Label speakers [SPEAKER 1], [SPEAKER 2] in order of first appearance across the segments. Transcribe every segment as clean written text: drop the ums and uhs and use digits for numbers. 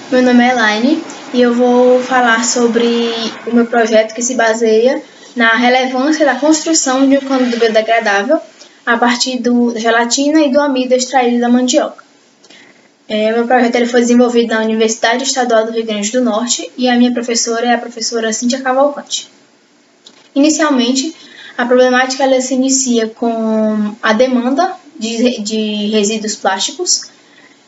[SPEAKER 1] Meu nome é Elaine e eu vou falar sobre o meu projeto que se baseia na relevância da construção de um canudo biodegradável a partir da gelatina e do amido extraído da mandioca. Meu projeto ele foi desenvolvido na Universidade Estadual do Rio Grande do Norte e a minha professora é a professora Cíntia Cavalcante. Inicialmente, a problemática ela se inicia com a demanda de resíduos plásticos.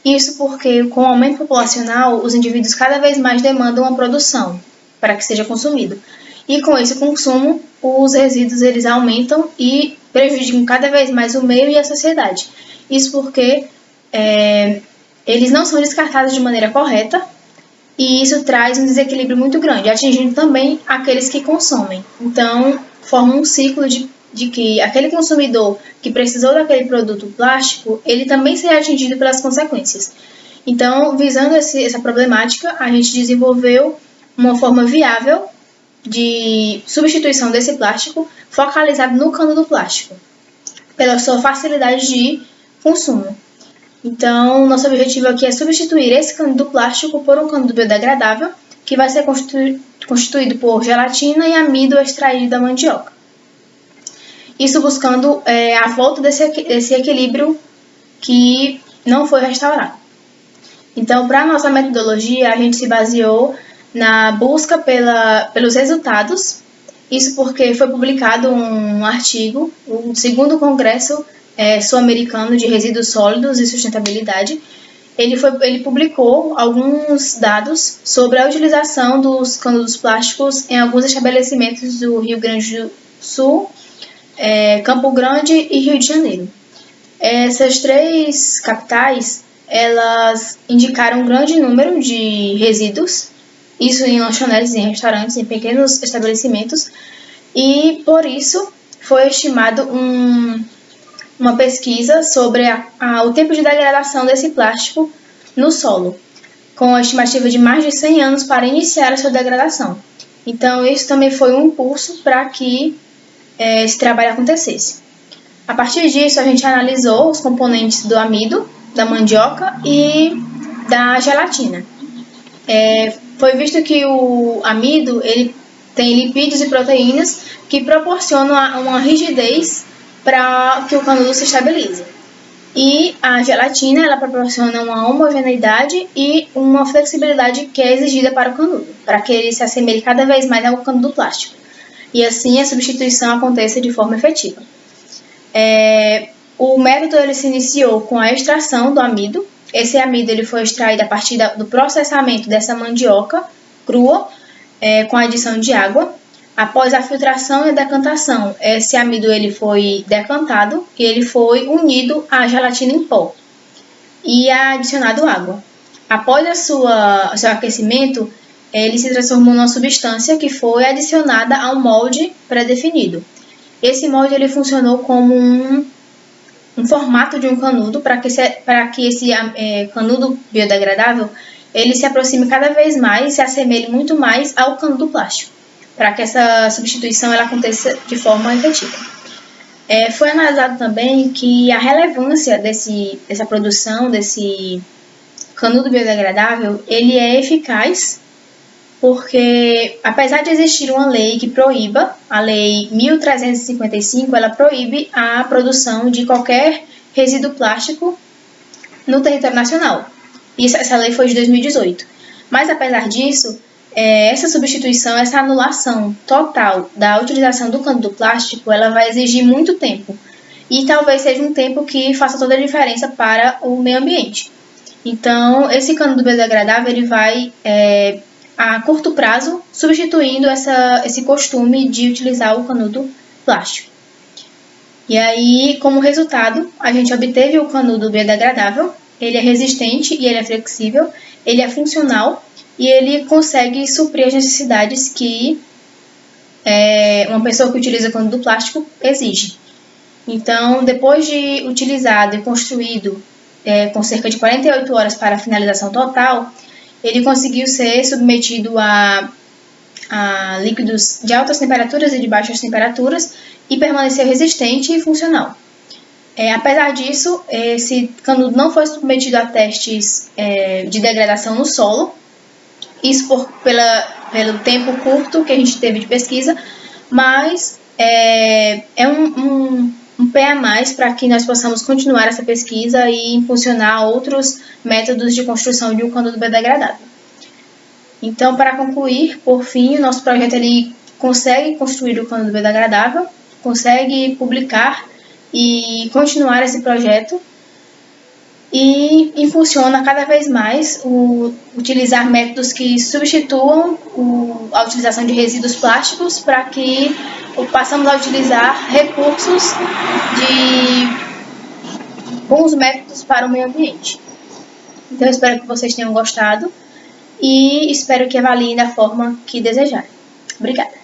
[SPEAKER 1] Isso porque, com o aumento populacional, os indivíduos cada vez mais demandam a produção para que seja consumido. E com esse consumo, os resíduos eles aumentam e prejudicam cada vez mais o meio e a sociedade. Isso porque eles não são descartados de maneira correta e isso traz um desequilíbrio muito grande, atingindo também aqueles que consomem. Então, forma um ciclo de que aquele consumidor que precisou daquele produto plástico, ele também será atingido pelas consequências. Então, visando essa problemática, a gente desenvolveu uma forma viável de substituição desse plástico focalizado no canudo plástico, pela sua facilidade de consumo. Então, nosso objetivo aqui é substituir esse canudo plástico por um canudo biodegradável, que vai ser constituído por gelatina e amido extraído da mandioca. Isso buscando a volta desse equilíbrio que não foi restaurado. Então, para a nossa metodologia, a gente se baseou na busca pelos resultados. Isso porque foi publicado um artigo, o segundo Congresso Sul-Americano de Resíduos Sólidos e Sustentabilidade. Ele publicou alguns dados sobre a utilização dos canudos plásticos em alguns estabelecimentos do Rio Grande do Sul, Campo Grande e Rio de Janeiro. Essas três capitais, elas indicaram um grande número de resíduos, isso em lanchonetes, em restaurantes, em pequenos estabelecimentos, e por isso foi estimado uma pesquisa sobre o tempo de degradação desse plástico no solo, com a estimativa de mais de 100 anos para iniciar a sua degradação. Então, isso também foi um impulso para que esse trabalho acontecesse. A partir disso, a gente analisou os componentes do amido, da mandioca e da gelatina. Foi visto que o amido ele tem lipídios e proteínas que proporcionam uma rigidez para que o canudo se estabilize. E a gelatina ela proporciona uma homogeneidade e uma flexibilidade que é exigida para o canudo, para que ele se assemelhe cada vez mais ao canudo plástico. E assim a substituição aconteça de forma efetiva. O método ele se iniciou com a extração do amido. Esse amido ele foi extraído a partir do processamento dessa mandioca crua, com a adição de água. Após a filtração e a decantação, esse amido ele foi decantado e ele foi unido à gelatina em pó e adicionado água. Após seu aquecimento, ele se transformou numa substância que foi adicionada ao molde pré-definido. Esse molde ele funcionou como um formato de um canudo para que esse canudo biodegradável ele se aproxime cada vez mais, se assemelhe muito mais ao canudo plástico, para que essa substituição ela aconteça de forma efetiva. Foi analisado também que a relevância dessa produção, desse canudo biodegradável, ele é eficaz porque, apesar de existir uma lei que proíba, a Lei 1355, ela proíbe a produção de qualquer resíduo plástico no território nacional. Essa lei foi de 2018. Mas, apesar disso, essa substituição, essa anulação total da utilização do canudo plástico, ela vai exigir muito tempo. E talvez seja um tempo que faça toda a diferença para o meio ambiente. Então, esse canudo biodegradável, ele vai a curto prazo, substituindo esse costume de utilizar o canudo plástico. E aí, como resultado, a gente obteve o canudo biodegradável. Ele é resistente e ele é flexível, ele é funcional e ele consegue suprir as necessidades que uma pessoa que utiliza canudo plástico exige. Então, depois de utilizado e construído com cerca de 48 horas para a finalização total, ele conseguiu ser submetido a líquidos de altas temperaturas e de baixas temperaturas e permaneceu resistente e funcional. Apesar disso, esse canudo não foi submetido a testes de degradação no solo, Isso pelo tempo curto que a gente teve de pesquisa, mas é um pé a mais para que nós possamos continuar essa pesquisa e impulsionar outros métodos de construção de um conduto biodegradável. Então, para concluir, por fim, o nosso projeto ele consegue construir o conduto biodegradável, consegue publicar e continuar esse projeto e impulsiona cada vez mais utilizar métodos que substituam a utilização de resíduos plásticos para que passamos a utilizar recursos de bons métodos para o meio ambiente. Então, eu espero que vocês tenham gostado e espero que avaliem da forma que desejarem. Obrigada!